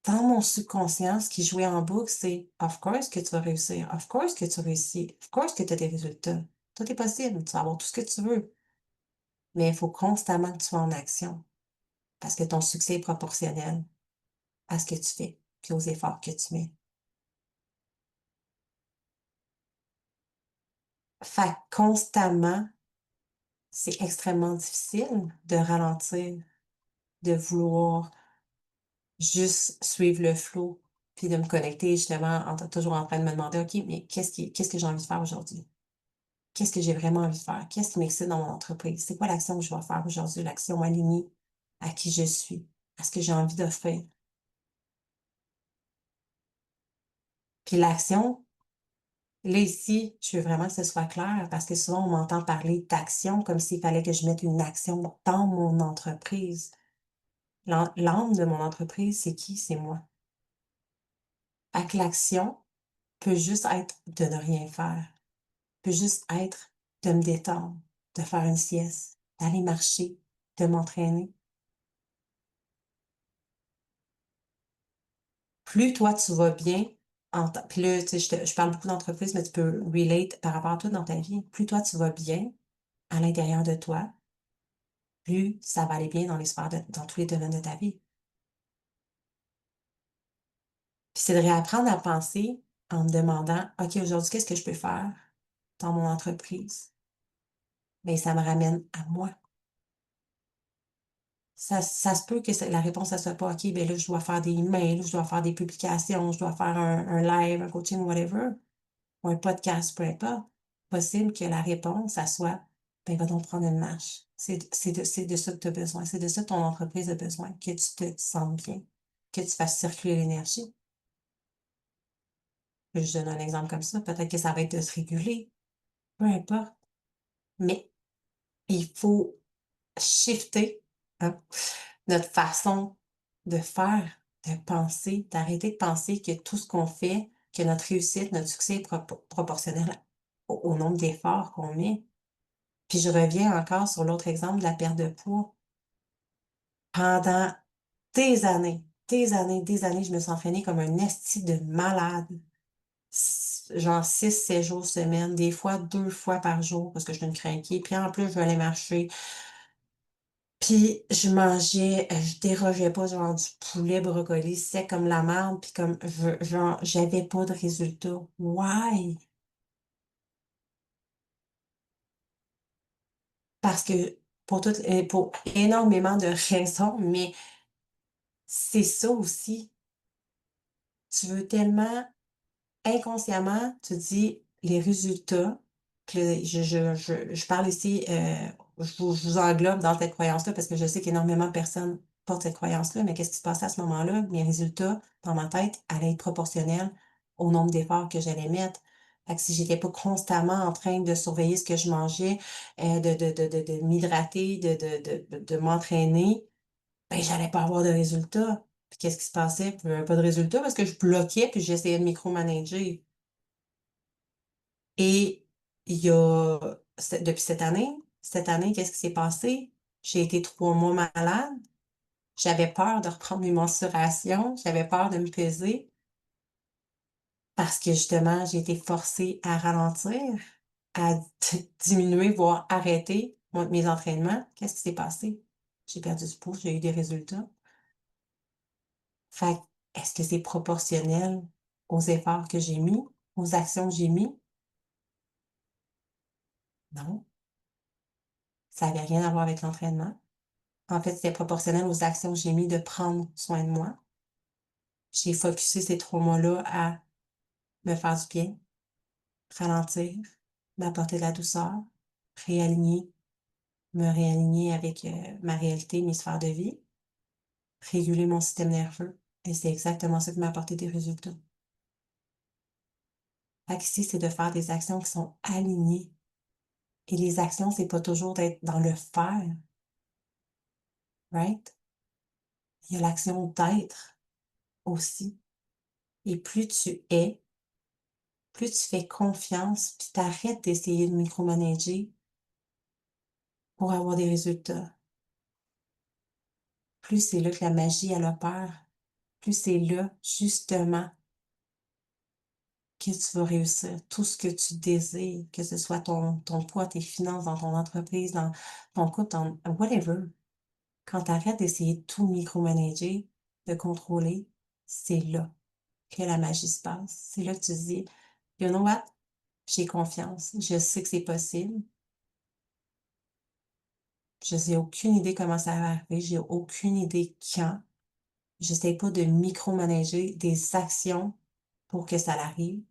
dans mon subconscient, ce qui jouait en boucle, c'est of course que tu vas réussir, of course que tu réussis, of course que tu as des résultats. Tout est possible, tu vas avoir tout ce que tu veux. Mais il faut constamment que tu sois en action parce que ton succès est proportionnel à ce que tu fais puis aux efforts que tu mets. Fait que constamment, c'est extrêmement difficile de ralentir, de vouloir juste suivre le flow, puis de me connecter justement, toujours en train de me demander, OK, mais qu'est-ce que j'ai envie de faire aujourd'hui? Qu'est-ce que j'ai vraiment envie de faire? Qu'est-ce qui m'excite dans mon entreprise? C'est quoi l'action que je vais faire aujourd'hui? L'action alignée à qui je suis, à ce que j'ai envie d'offrir. Puis l'action, là ici, je veux vraiment que ce soit clair parce que souvent on m'entend parler d'action comme s'il fallait que je mette une action dans mon entreprise. L'âme de mon entreprise, c'est qui? C'est moi. Fait que l'action peut juste être de ne rien faire, peut juste être de me détendre, de faire une sieste, d'aller marcher, de m'entraîner. Plus toi tu vas bien, puis là, tu sais, je parle beaucoup d'entreprise, mais tu peux relate par rapport à toi dans ta vie. Plus toi tu vas bien à l'intérieur de toi, plus ça va aller bien dans les sphères dans tous les domaines de ta vie. Puis c'est de réapprendre à penser en me demandant, OK, aujourd'hui, qu'est-ce que je peux faire dans mon entreprise? Mais ça me ramène à moi. Ça se peut que la réponse, ça soit pas, OK, ben là, je dois faire des emails, je dois faire des publications, je dois faire un live, un coaching, whatever, ou un podcast, peu importe. Possible que la réponse, ça soit, ben, va donc prendre une marche. C'est de ça que tu as besoin. C'est de ça que ton entreprise a besoin, que tu te sentes bien, que tu fasses circuler l'énergie. Je donne un exemple comme ça. Peut-être que ça va être de se réguler, peu importe. Mais il faut shifter, hein, notre façon de faire, de penser, d'arrêter de penser que tout ce qu'on fait, que notre réussite, notre succès est proportionnel au nombre d'efforts qu'on met. Puis je reviens encore sur l'autre exemple de la perte de poids. Pendant des années, des années, je me suis entraînée comme un esti de malade. Genre 6, 7 jours semaine, des fois 2 fois par jour parce que je suis une crinquée. Puis en plus, je vais aller marcher. Puis je mangeais, je dérogeais pas genre du poulet brocoli sec comme la merde, puis comme genre j'avais pas de résultat. Why? Parce que pour énormément de raisons, mais c'est ça aussi. Tu veux tellement inconsciemment, tu dis les résultats, puis là, je parle ici, je vous englobe dans cette croyance-là parce que je sais qu'énormément de personnes portent cette croyance-là, mais qu'est-ce qui se passait à ce moment-là? Mes résultats, dans ma tête, allaient être proportionnels au nombre d'efforts que j'allais mettre. Fait que si j'étais pas constamment en train de surveiller ce que je mangeais, de m'hydrater, de m'entraîner, ben, j'allais pas avoir de résultats. Puis qu'est-ce qui se passait? Pas de résultats parce que je bloquais puis j'essayais de micromanager. Et il y a depuis cette année, qu'est-ce qui s'est passé? J'ai été 3 mois malade. J'avais peur de reprendre mes mensurations. J'avais peur de me peser parce que justement, j'ai été forcée à ralentir, à diminuer, voire arrêter mes entraînements. Qu'est-ce qui s'est passé? J'ai perdu du poids, j'ai eu des résultats. Fait que, est-ce que c'est proportionnel aux efforts que j'ai mis, aux actions que j'ai mis? Non, ça avait rien à voir avec l'entraînement. En fait, c'était proportionnel aux actions que j'ai mis de prendre soin de moi. J'ai focusé ces 3 mois-là à me faire du bien, ralentir, m'apporter de la douceur, réaligner, me réaligner avec ma réalité, mes sphères de vie, réguler mon système nerveux. Et c'est exactement ça qui m'a apporté des résultats. Fait qu'ici, c'est de faire des actions qui sont alignées. Et les actions, c'est pas toujours d'être dans le faire, right? Il y a l'action d'être aussi. Et plus tu es, plus tu fais confiance, puis tu d'essayer de micromanager pour avoir des résultats, plus c'est là que la magie, elle opère, plus c'est là, justement, que tu vas réussir tout ce que tu désires, que ce soit ton poids, tes finances, dans ton entreprise, dans ton couple, dans whatever. Quand tu arrêtes d'essayer de tout micromanager, de contrôler, c'est là que la magie se passe. C'est là que tu te dis: «You know what? J'ai confiance. Je sais que c'est possible. Je n'ai aucune idée comment ça va arriver. J'ai aucune idée quand. J'essaie pas de micromanager des actions pour que ça arrive.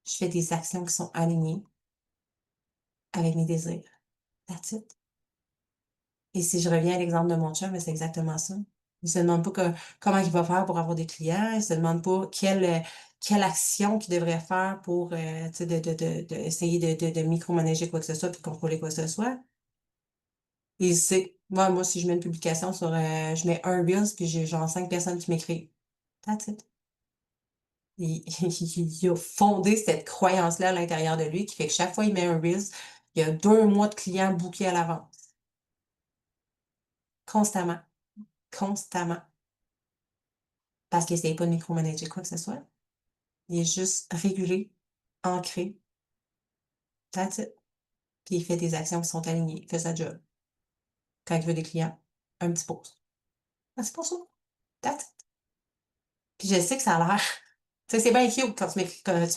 Je fais des actions qui sont alignées avec mes désirs. That's it». Et si je reviens à l'exemple de mon chum, mais c'est exactement ça. Il se demande pas comment il va faire pour avoir des clients, il se demande pas quelle action qu'il devrait faire pour, tu sais, de essayer de micromanager quoi que ce soit, puis contrôler quoi que ce soit. Il sait. Moi, si je mets une publication sur, je mets un reels, puis j'ai genre 5 personnes qui m'écrivent. That's it. Il il a fondé cette croyance-là à l'intérieur de lui qui fait que chaque fois il met un reels, il y a 2 mois de clients bookés à l'avance. Constamment, constamment. Parce qu'il essaye pas de micromanager quoi que ce soit. Il est juste régulé, ancré, that's it. Puis il fait des actions qui sont alignées, il fait sa job. Quand il veut des clients, un petit post. Ah, c'est pour ça, that's it. Puis je sais que ça a l'air tu sais, c'est bien cute quand tu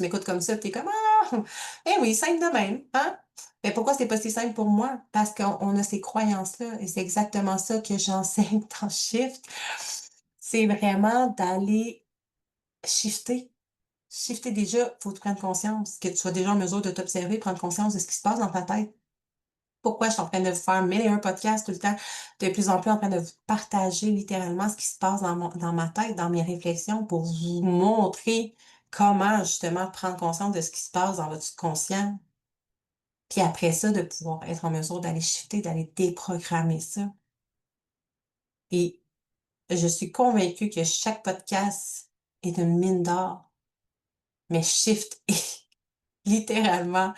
m'écoutes comme ça, puis tu es comme: «Ah! Eh oui, simple de même, hein?» Mais pourquoi c'est pas si simple pour moi? Parce qu'on a ces croyances-là et c'est exactement ça que j'enseigne dans Shift. C'est vraiment d'aller shifter. Shifter déjà, faut que tu prennes conscience, que tu sois déjà en mesure de t'observer, prendre conscience de ce qui se passe dans ta tête. Pourquoi je suis en train de vous faire 1001 podcasts tout le temps, de plus en plus en train de vous partager littéralement ce qui se passe dans ma tête, dans mes réflexions, pour vous montrer comment justement prendre conscience de ce qui se passe dans votre subconscient. Puis après ça, de pouvoir être en mesure d'aller shifter, d'aller déprogrammer ça. Et je suis convaincue que chaque podcast est une mine d'or, mais Shift est littéralement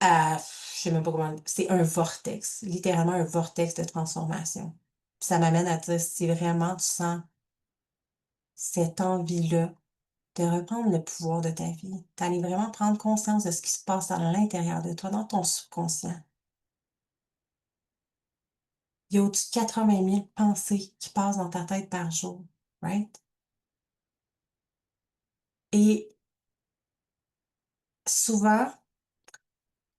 je sais même pas comment c'est un vortex, littéralement un vortex de transformation. Puis ça m'amène à dire, si vraiment tu sens cette envie-là de reprendre le pouvoir de ta vie, d'aller vraiment prendre conscience de ce qui se passe à l'intérieur de toi, dans ton subconscient. Il y a au-dessus de 80 000 pensées qui passent dans ta tête par jour, right? Et souvent,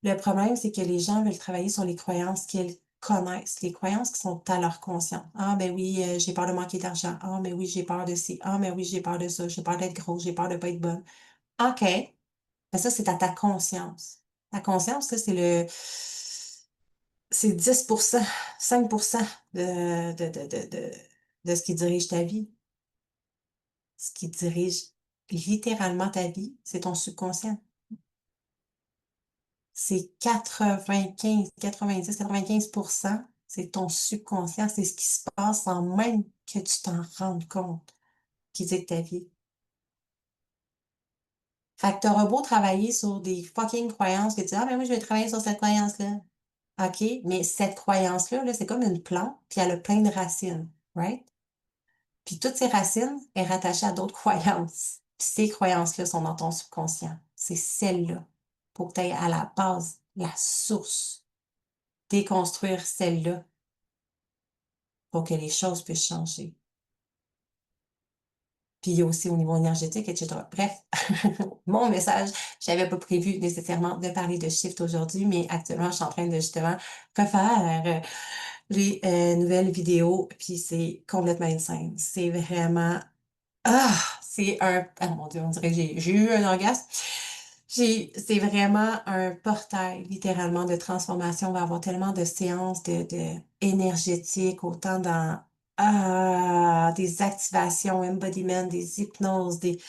le problème, c'est que les gens veulent travailler sur les croyances qu'ils connaissent, les croyances qui sont à leur conscient. «Ah ben oui, j'ai peur de manquer d'argent. Ah mais oui, j'ai peur de ci. Ah mais oui, j'ai peur de ça. J'ai peur d'être grosse. J'ai peur de pas être bonne». OK, mais ça, c'est à ta conscience. Ta conscience, là, c'est 10 5 de ce qui dirige ta vie. Ce qui dirige littéralement ta vie, c'est ton subconscient. C'est 95-90-95, c'est ton subconscient, c'est ce qui se passe sans même que tu t'en rendes compte, qui dicte ta vie. Fait que tu auras beau travailler sur des fucking croyances que tu dis: «Ah, mais moi, je vais travailler sur cette croyance-là». OK, mais cette croyance-là, là, c'est comme une plante, puis elle a plein de racines, right? Puis toutes ces racines est rattachée à d'autres croyances. Puis ces croyances-là sont dans ton subconscient. C'est celles-là. Faut que tu ailles à la base, la source. Déconstruire celle-là pour que les choses puissent changer. Puis il y a aussi au niveau énergétique, et cetera. Bref, mon message, j'avais pas prévu nécessairement de parler de shift aujourd'hui, mais actuellement, je suis en train de justement refaire les nouvelles vidéos, puis c'est complètement insane. C'est vraiment c'est un ah mon Dieu, on dirait que j'ai eu un orgasme. C'est vraiment un portail littéralement de transformation. On va avoir tellement de séances de énergétiques, autant dans, des activations, embodiment, des hypnoses, des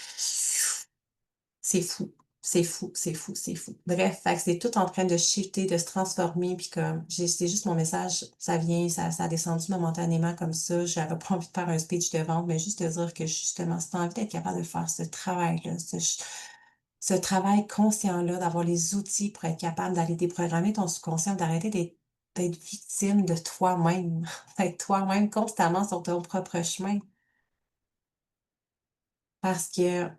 c'est fou, c'est fou, c'est fou, c'est fou. Bref, fait que c'est tout en train de shifter, de se transformer, puis comme c'est juste mon message, ça vient, ça a descendu momentanément comme ça. J'avais pas envie de faire un speech de vente, mais juste de dire que justement, si tu as envie d'être capable de faire ce travail-là, Ce travail conscient-là, d'avoir les outils pour être capable d'aller déprogrammer ton subconscient, d'arrêter d'être victime de toi-même, d'être toi-même constamment sur ton propre chemin. Parce que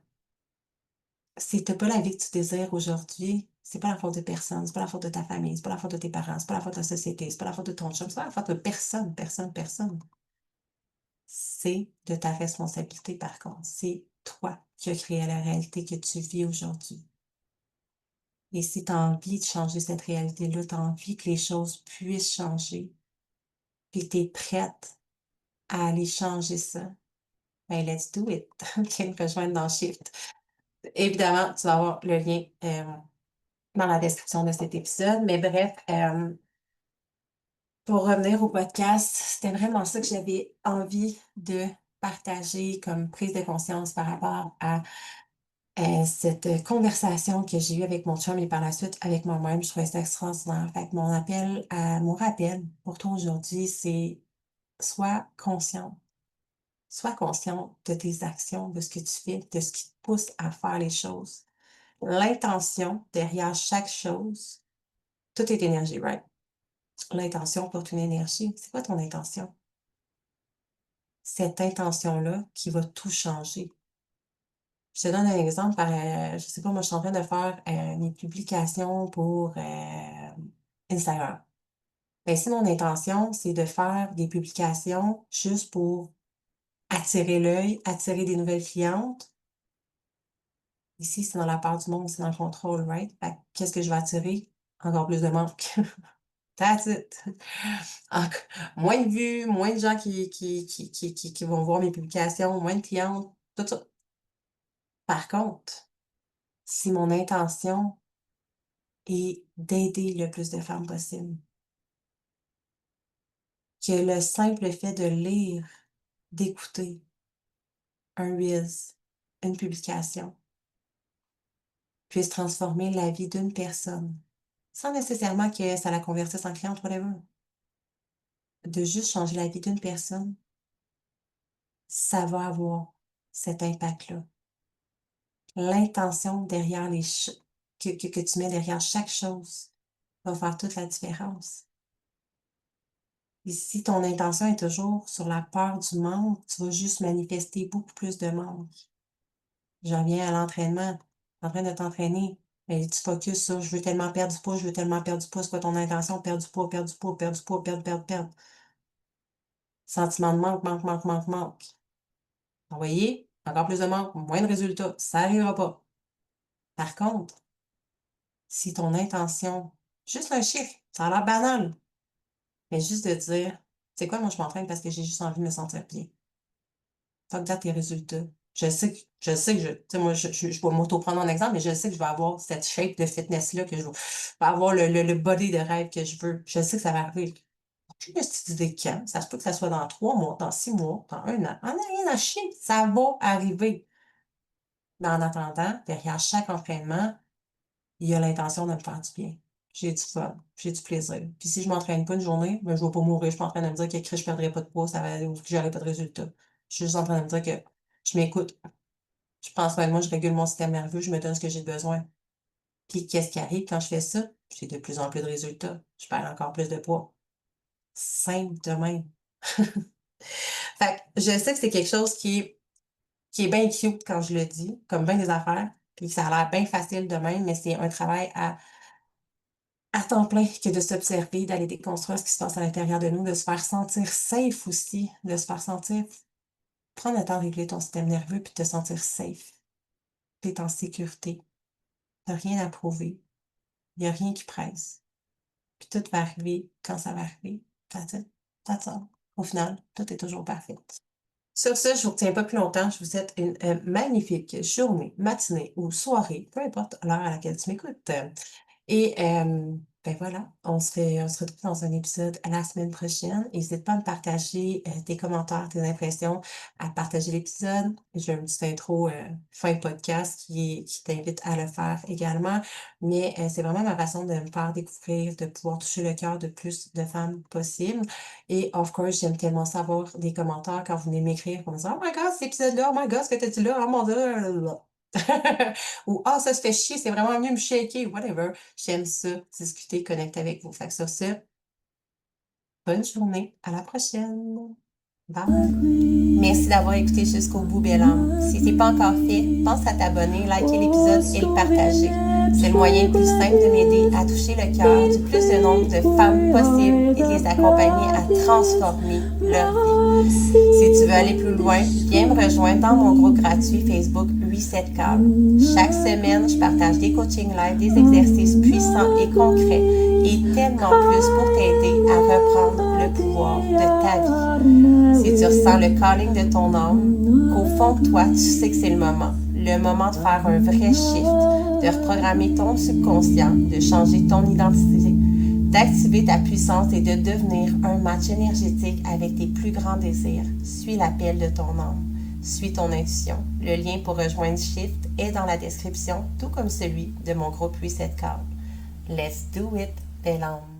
si tu pas la vie que tu désires aujourd'hui, c'est pas la faute de personne, c'est pas la faute de ta famille, c'est pas la faute de tes parents, c'est pas la faute de la société, c'est pas la faute de ton chum, c'est pas la faute de personne, personne, personne. C'est de ta responsabilité par contre. C'est toi qui as créé la réalité que tu vis aujourd'hui. Et si tu as envie de changer cette réalité-là, tu as envie que les choses puissent changer, puis que tu es prête à aller changer ça, ben let's do it. Viens me rejoindre dans Shift. Évidemment, tu vas avoir le lien dans la description de cet épisode. Mais bref, pour revenir au podcast, c'était vraiment ça que j'avais envie de partager comme prise de conscience par rapport à cette conversation que j'ai eue avec mon chum et par la suite avec moi-même. Je trouvais ça extraordinaire. Fait que mon rappel pour toi aujourd'hui, c'est sois conscient. Sois conscient de tes actions, de ce que tu fais, de ce qui te pousse à faire les choses. L'intention derrière chaque chose, tout est énergie, right? L'intention porte une énergie. C'est quoi ton intention? Cette intention-là qui va tout changer. Je te donne un exemple je sais pas, moi, je suis en train de faire mes publications pour Instagram. Ben, si mon intention, c'est de faire des publications juste pour attirer l'œil, attirer des nouvelles clientes, ici, c'est dans la part du monde, c'est dans le contrôle, right? Fait que qu'est-ce que je vais attirer? Encore plus de manque. That's it. Enc moins de vues, moins de gens qui vont voir mes publications, moins de clientes, tout ça. Par contre, si mon intention est d'aider le plus de femmes possible, que le simple fait de lire, d'écouter un reels, une publication, puisse transformer la vie d'une personne, sans nécessairement que ça la convertisse en cliente, whatever, de juste changer la vie d'une personne, ça va avoir cet impact-là. L'intention derrière que tu mets derrière chaque chose va faire toute la différence. Et si ton intention est toujours sur la peur du manque, tu vas juste manifester beaucoup plus de manque. Je reviens à l'entraînement. Tu es en train de t'entraîner, mais tu focuses sur je veux tellement perdre du poids, je veux tellement perdre du poids. C'est quoi ton intention? Perdre du poids, perdre du poids, perdre du poids, perdre, perdre, perdre. Sentiment de manque, manque, manque, manque, manque. Vous voyez? Encore plus de manque, moins de résultats. Ça n'arrivera pas. Par contre, si ton intention, juste un chiffre, ça a l'air banal, mais juste de dire, c'est quoi, moi je m'entraîne parce que j'ai juste envie de me sentir bien. Fuck that tes résultats. Tu sais, moi, je vais m'auto-prendre en exemple, mais je sais que je vais avoir cette shape de fitness-là, que je vais avoir le body de rêve que je veux. Je sais que ça va arriver. Aucune petite idée quand. Ça se peut que ça soit dans 3 mois, dans 6 mois, dans un an. On n'a rien à chier. Ça va arriver. Mais en attendant, derrière chaque entraînement, il y a l'intention de me faire du bien. J'ai du fun, j'ai du plaisir. Puis si je m'entraîne pas une journée, ben, je vais pas mourir. Je suis pas en train de me dire que je perdrai pas de poids, ça va, ou que j'aurai pas de résultat. Je suis juste en train de me dire que je m'écoute. Je pense soin de moi, je régule mon système nerveux, je me donne ce que j'ai besoin. Puis qu'est-ce qui arrive quand je fais ça? J'ai de plus en plus de résultats. Je perds encore plus de poids. Simple de même. Fait que je sais que c'est quelque chose qui est bien cute quand je le dis, comme bien des affaires, puis que ça a l'air bien facile de même, mais c'est un travail à temps plein que de s'observer, d'aller déconstruire ce qui se passe à l'intérieur de nous, de se faire sentir safe aussi, de se faire sentir, prendre le temps de régler ton système nerveux puis de te sentir safe. Tu es en sécurité. Tu rien à prouver. Il n'y a rien qui presse. Puis tout va arriver quand ça va arriver. That's it. That's all. Au final, tout est toujours parfait. Sur ce, je vous retiens pas plus longtemps. Je vous souhaite une magnifique journée, matinée ou soirée, peu importe l'heure à laquelle tu m'écoutes. Et ben voilà, on se retrouve dans un épisode la semaine prochaine. N'hésite pas à me partager tes commentaires, tes impressions, à partager l'épisode. J'ai une petite intro fin podcast qui t'invite à le faire également. Mais c'est vraiment ma façon de me faire découvrir, de pouvoir toucher le cœur de plus de femmes possible. Et of course, j'aime tellement savoir des commentaires quand vous venez m'écrire pour me dire Oh my God, cet épisode-là, oh my God, ce que tu as dit là, oh mon Dieu, là, là, là. Ou ah, ça se fait chier, c'est vraiment mieux me shaker, whatever. J'aime ça, discuter, connecter avec vous. Fait que sur ce, bonne journée, à la prochaine. Bye. Merci d'avoir écouté jusqu'au bout, belle âme. Si ce n'est pas encore fait, pense à t'abonner, liker l'épisode et le partager. C'est le moyen le plus simple de m'aider à toucher le cœur du plus de nombre de femmes possible et de les accompagner à transformer leur vie. Si tu veux aller plus loin, viens me rejoindre dans mon groupe gratuit Facebook Reset Call. Chaque semaine, je partage des coachings live, des exercices puissants et concrets et tellement plus pour t'aider à reprendre le pouvoir de ta vie. Si tu ressens le calling de ton âme, qu'au fond de toi, tu sais que c'est le moment de faire un vrai shift, de reprogrammer ton subconscient, de changer ton identité, d'activer ta puissance et de devenir un match énergétique avec tes plus grands désirs. Suis l'appel de ton âme. Suis ton intuition. Le lien pour rejoindre Shift est dans la description, tout comme celui de mon groupe Reset Call. Let's do it, belle âme.